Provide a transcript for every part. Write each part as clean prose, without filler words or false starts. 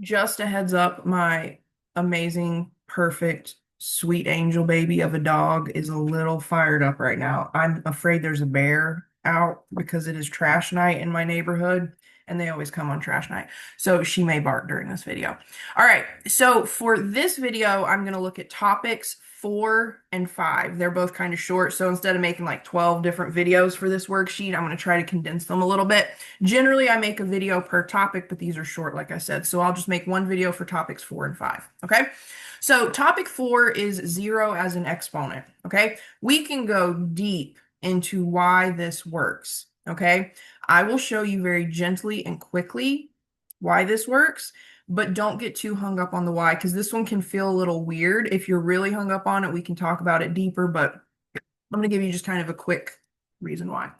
Just a heads up, my amazing, perfect, sweet angel baby of a dog is a little fired up right now. I'm afraid there's a bear out because it is trash night in my neighborhood, and they always come on trash night. So she may bark during this video. All right, so for this video, I'm going to look at topics 4 and 5. They're both kind of short, so instead of making like 12 different videos for this worksheet, I'm going to try to condense them a little bit. Generally, I make a video per topic, but these are short, like I said. So I'll just make one video for topics 4 and 5. Okay. So topic 4 is zero as an exponent. Okay. We can go deep into why this works. Okay. I will show you very gently and quickly why this works, but don't get too hung up on the why because this one can feel a little weird. If you're really hung up on it, we can talk about it deeper, but I'm going to give you just kind of a quick reason why.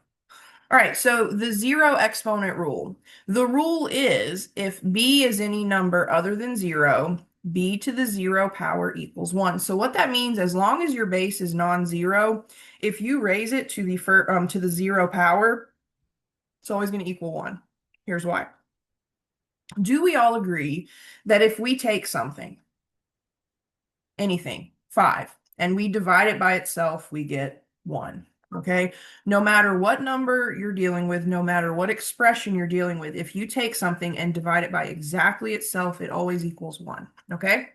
All right, so the zero exponent rule. The rule is if b is any number other than zero, b to the zero power equals 1. So what that means, as long as your base is non-zero, if you raise it to the zero power, it's always going to equal 1. Here's why. Do we all agree that if we take something, anything, 5, and we divide it by itself, we get 1? Okay, no matter what number you're dealing with, no matter what expression you're dealing with, if you take something and divide it by exactly itself, it always equals 1. Okay,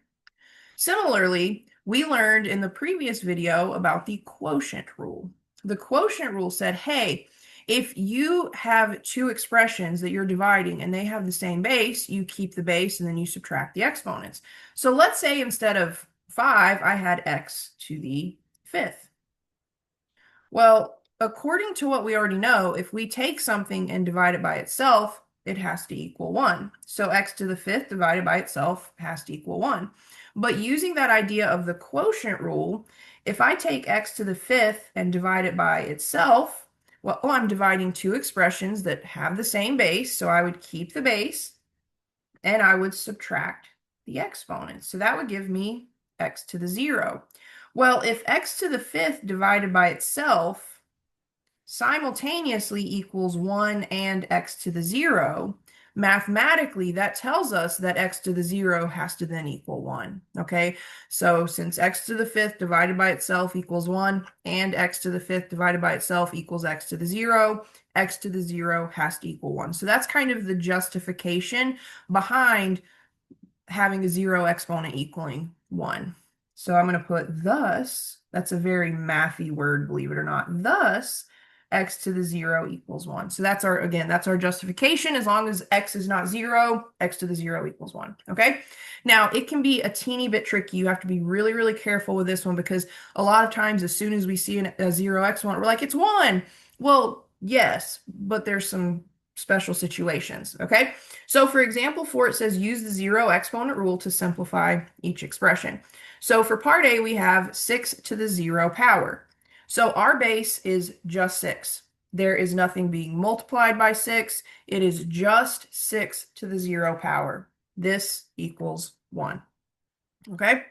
similarly, we learned in the previous video about the quotient rule. The quotient rule said, hey, if you have two expressions that you're dividing and they have the same base, you keep the base and then you subtract the exponents. So let's say instead of 5, I had x to the 5th. Well, according to what we already know, if we take something and divide it by itself, it has to equal 1. So x to the 5th divided by itself has to equal 1. But using that idea of the quotient rule, if I take x to the 5th and divide it by itself, well, I'm dividing two expressions that have the same base, so I would keep the base and I would subtract the exponents. So that would give me x to the 0. Well, if x to the 5th divided by itself simultaneously equals 1 and x to the 0, mathematically that tells us that x to the 0 has to then equal 1. Okay, so since x to the 5th divided by itself equals 1 and x to the 5th divided by itself equals x to the 0, x to the 0 has to equal 1. So that's kind of the justification behind having a 0 exponent equaling 1. So I'm going to put thus, that's a very mathy word, believe it or not, thus x to the 0 equals 1. So that's our, again, that's our justification. As long as x is not 0, x to the 0 equals 1. Okay. Now, it can be a teeny bit tricky. You have to be really, really careful with this one because a lot of times as soon as we see a 0 exponent, we're like, it's 1. Well, yes, but there's some special situations. Okay. So for example 4, it says use the 0 exponent rule to simplify each expression. So for part A, we have 6 to the 0 power. So our base is just 6. There is nothing being multiplied by 6. It is just 6 to the 0 power. This equals 1. Okay?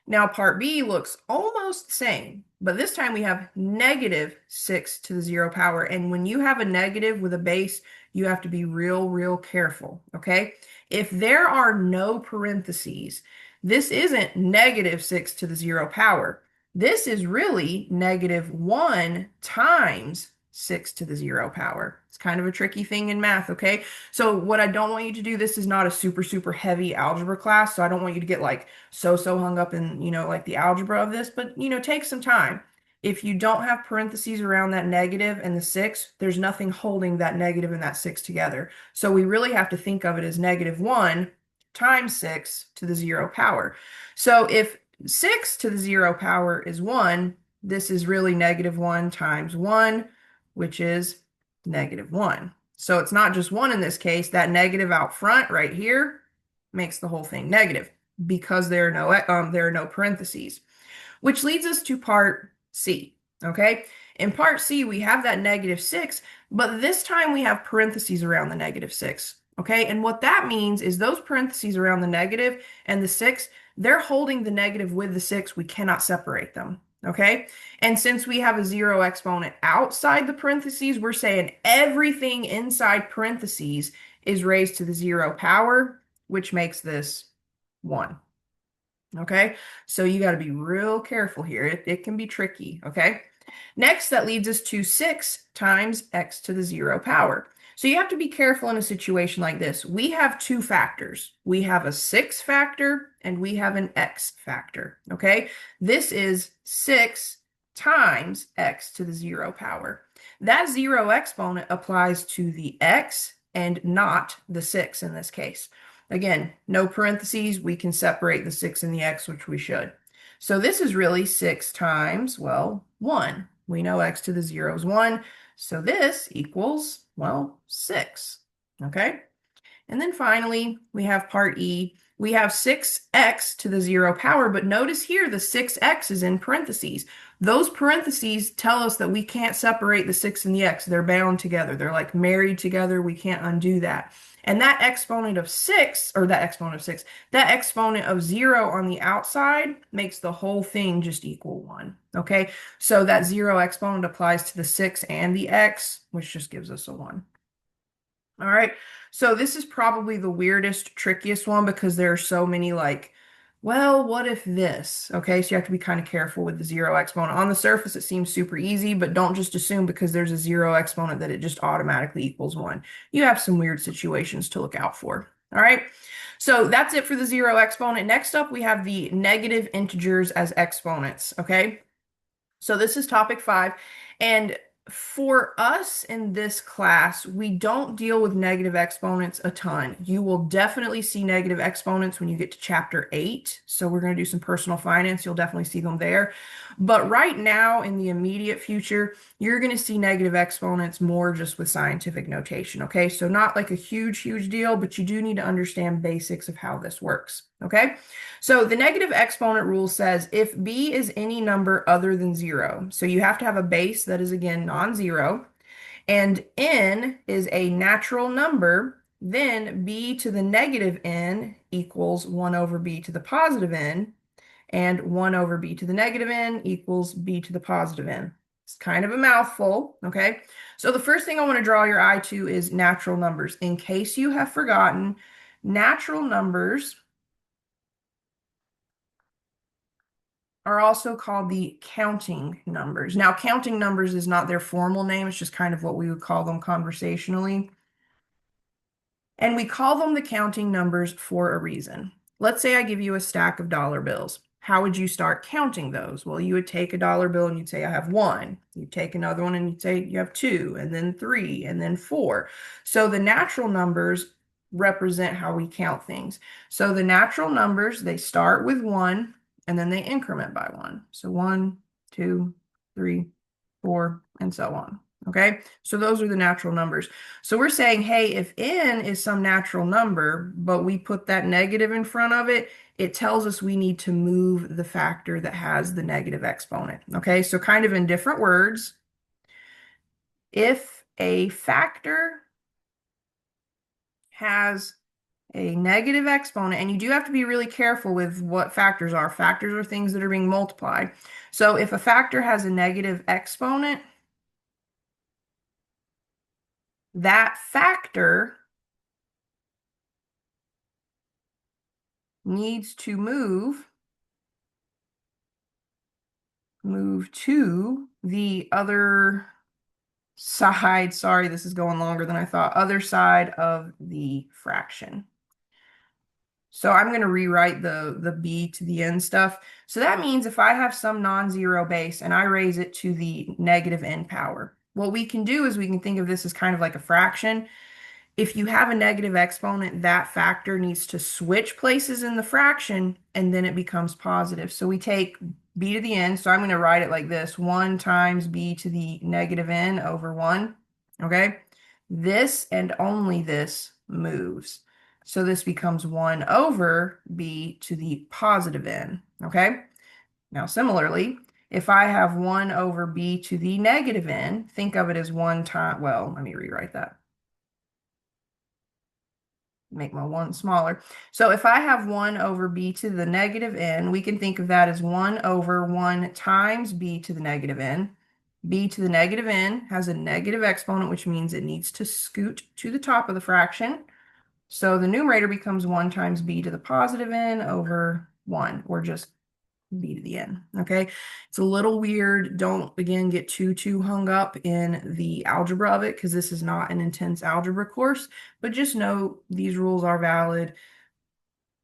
Now part B looks almost the same, but this time we have negative 6 to the 0 power. And when you have a negative with a base, you have to be real, real careful, okay? If there are no parentheses, this isn't negative 6 to the 0 power. This is really negative 1 times 6 to the 0 power. It's kind of a tricky thing in math, okay? So what I don't want you to do, this is not a super, super heavy algebra class, so I don't want you to get like so hung up in, like the algebra of this, but, take some time. If you don't have parentheses around that negative and the 6, there's nothing holding that negative and that 6 together. So we really have to think of it as negative 1 times 6 to the 0 power. So if 6 to the 0 power is 1, this is really negative 1 times 1, which is negative 1. So it's not just 1 in this case. That negative out front right here makes the whole thing negative because there are no parentheses, which leads us to part C. Okay, in part C we have that negative 6, but this time we have parentheses around the negative 6. Okay, and what that means is those parentheses around the negative and the 6, they're holding the negative with the 6. We cannot separate them. Okay, and since we have a 0 exponent outside the parentheses, we're saying everything inside parentheses is raised to the 0 power, which makes this 1. Okay, so you got to be real careful here. It can be tricky. Okay, next, that leads us to 6 times x to the 0 power. So you have to be careful in a situation like this. We have two factors. We have a 6 factor and we have an x factor. Okay, this is 6 times x to the 0 power. That 0 exponent applies to the x and not the 6 in this case. Again, no parentheses, we can separate the 6 and the x, which we should. So this is really 6 times, well, 1. We know x to the 0 is 1, so this equals, well, 6. Okay? And then finally, we have part E. We have 6x to the 0 power, but notice here the 6x is in parentheses. Those parentheses tell us that we can't separate the 6 and the x. They're bound together. They're like married together. We can't undo that. And that exponent of 6, or that exponent of 6, that exponent of 0 on the outside makes the whole thing just equal 1. Okay, so that 0 exponent applies to the 6 and the x, which just gives us a 1. All right, so this is probably the weirdest, trickiest one because there are so many like, well, what if this? Okay, so you have to be kind of careful with the 0 exponent. On the surface, it seems super easy, but don't just assume because there's a 0 exponent that it just automatically equals 1. You have some weird situations to look out for. All right, so that's it for the 0 exponent. Next up, we have the negative integers as exponents. Okay, so this is topic 5. And for us in this class, we don't deal with negative exponents a ton. You will definitely see negative exponents when you get to chapter 8. So we're going to do some personal finance. You'll definitely see them there. But right now, in the immediate future, you're going to see negative exponents more just with scientific notation. Okay, so not like a huge deal, but you do need to understand basics of how this works. Okay, so the negative exponent rule says if b is any number other than 0, so you have to have a base that is again non-zero, and n is a natural number, then b to the negative n equals 1 over b to the positive n, and 1 over b to the negative n equals b to the positive n. It's kind of a mouthful, okay? So the first thing I want to draw your eye to is natural numbers. In case you have forgotten, natural numbers are also called the counting numbers. Now, counting numbers is not their formal name. It's just kind of what we would call them conversationally. And we call them the counting numbers for a reason. Let's say I give you a stack of dollar bills. How would you start counting those? Well, you would take a dollar bill and you'd say, I have 1. You'd take another one and you'd say, you have 2, and then 3, and then 4. So the natural numbers represent how we count things. So the natural numbers, they start with 1, and then they increment by 1. So 1, 2, 3, 4, and so on. Okay, so those are the natural numbers. So we're saying, hey, if n is some natural number, but we put that negative in front of it, it tells us we need to move the factor that has the negative exponent. Okay, so kind of in different words, if a factor has a negative exponent, and you do have to be really careful with what factors are. Factors are things that are being multiplied. So if a factor has a negative exponent, that factor needs to move to the other side. Sorry, this is going longer than I thought. Other side of the fraction. So I'm going to rewrite the b to the n stuff. So that means if I have some non-zero base and I raise it to the negative n power, what we can do is we can think of this as kind of like a fraction. If you have a negative exponent, that factor needs to switch places in the fraction, and then it becomes positive. So we take b to the n, so I'm going to write it like this, 1 times b to the negative n over 1, okay? This and only this moves. So this becomes 1 over b to the positive n, okay? Now, similarly, if I have 1 over b to the negative n, think of it as 1 time, well, let me rewrite that. Make my 1 smaller. So if I have 1 over b to the negative n, we can think of that as 1 over 1 times b to the negative n. B to the negative n has a negative exponent, which means it needs to scoot to the top of the fraction. So the numerator becomes 1 times b to the positive n over 1, or just b to the n, okay? It's a little weird. Don't, again, get too hung up in the algebra of it, because this is not an intense algebra course, but just know these rules are valid.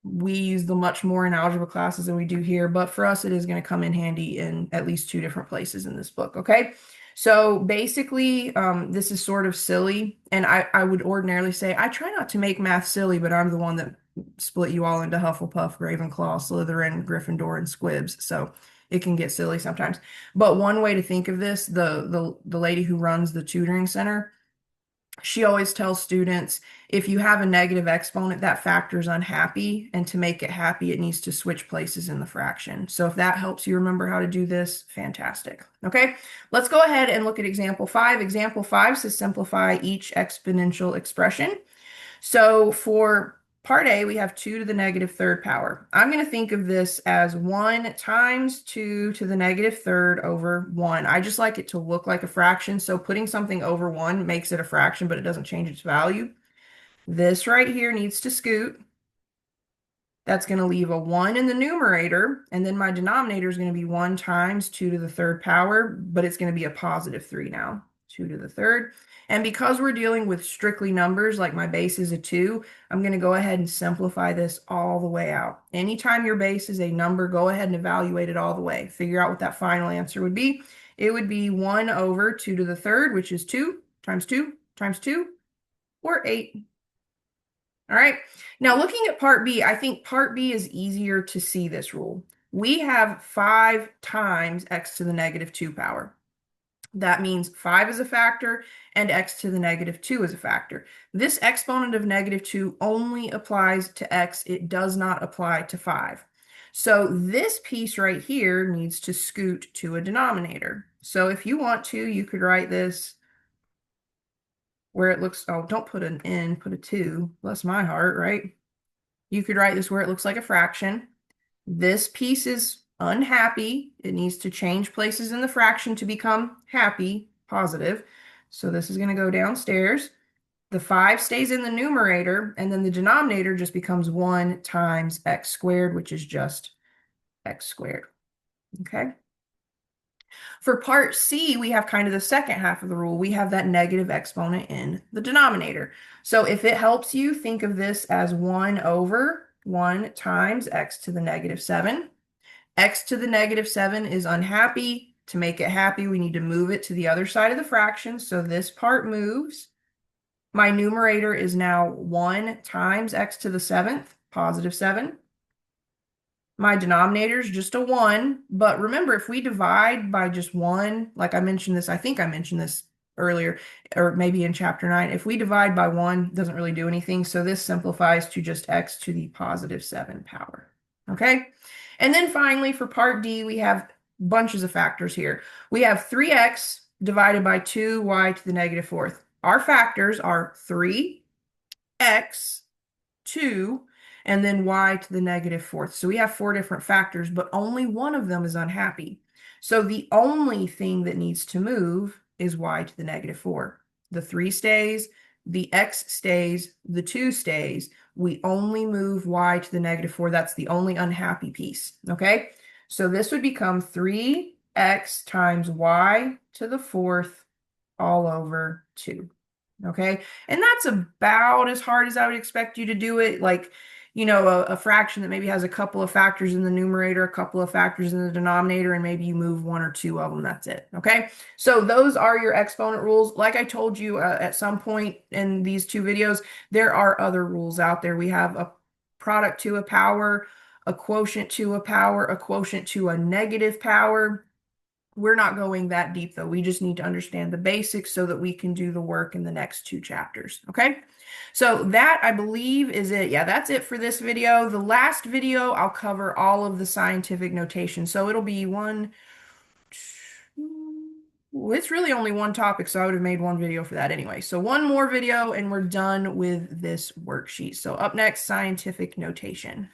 We use them much more in algebra classes than we do here, but for us, it is going to come in handy in at least 2 different places in this book, okay? So basically, this is sort of silly, and I would ordinarily say, I try not to make math silly, but I'm the one that split you all into Hufflepuff, Ravenclaw, Slytherin, Gryffindor, and Squibs, so it can get silly sometimes. But one way to think of this, the lady who runs the tutoring center, she always tells students, if you have a negative exponent, that factor's unhappy, and to make it happy, it needs to switch places in the fraction. So if that helps you remember how to do this, fantastic. Okay, let's go ahead and look at example 5. Example 5 says simplify each exponential expression. So for part A, we have 2 to the negative third power. I'm going to think of this as 1 times 2 to the negative third over 1. I just like it to look like a fraction, so putting something over 1 makes it a fraction, but it doesn't change its value. This right here needs to scoot. That's going to leave a 1 in the numerator, and then my denominator is going to be 1 times 2 to the third power, but it's going to be a positive 3 now, 2 to the third. And because we're dealing with strictly numbers, like my base is a 2, I'm going to go ahead and simplify this all the way out. Anytime your base is a number, go ahead and evaluate it all the way. Figure out what that final answer would be. It would be 1 over 2 to the third, which is 2 times 2 times 2, or 8. All right. Now looking at part B, I think part B is easier to see this rule. We have 5 times x to the negative 2 power. That means 5 is a factor and x to the negative 2 is a factor. This exponent of negative 2 only applies to x. It does not apply to 5. So this piece right here needs to scoot to a denominator. So if you want to, you could write this where it looks, oh, don't put an n, put a 2. Bless my heart, right? You could write this where it looks like a fraction. This piece is unhappy. It needs to change places in the fraction to become happy, positive. So this is going to go downstairs. The 5 stays in the numerator, and then the denominator just becomes 1 times x squared, which is just x squared. Okay? For part C, we have kind of the second half of the rule. We have that negative exponent in the denominator. So if it helps you, think of this as 1 over 1 times x to the negative 7. X to the negative 7 is unhappy. To make it happy, we need to move it to the other side of the fraction. So this part moves. My numerator is now 1 times x to the 7th, positive 7. My denominator is just a 1, but remember, if we divide by just 1, like I mentioned this, I think I mentioned this earlier, or maybe in chapter 9, if we divide by 1, it doesn't really do anything, so this simplifies to just x to the positive 7 power, okay? And then finally, for part D, we have bunches of factors here. We have 3x divided by 2y to the negative 4th. Our factors are 3x, 2, and then y to the negative 4th. So we have 4 different factors, but only one of them is unhappy. So the only thing that needs to move is y to the negative 4. The 3 stays, the x stays, the 2 stays. We only move y to the negative 4. That's the only unhappy piece, okay? So this would become 3x times y to the 4th all over 2. Okay, and that's about as hard as I would expect you to do it. Like, you know, a fraction that maybe has a couple of factors in the numerator, a couple of factors in the denominator, and maybe you move 1 or 2 of them. That's it. Okay, so those are your exponent rules. Like I told you at some point in these 2 videos, there are other rules out there. We have a product to a power, a quotient to a power, a quotient to a negative power. We're not going that deep though. We just need to understand the basics so that we can do the work in the next 2 chapters. Okay. So that, I believe, is it. Yeah, that's it for this video. The last video, I'll cover all of the scientific notation. So it'll be it's really only one topic, so I would have made 1 video for that anyway. So 1 more video and we're done with this worksheet. So up next, scientific notation.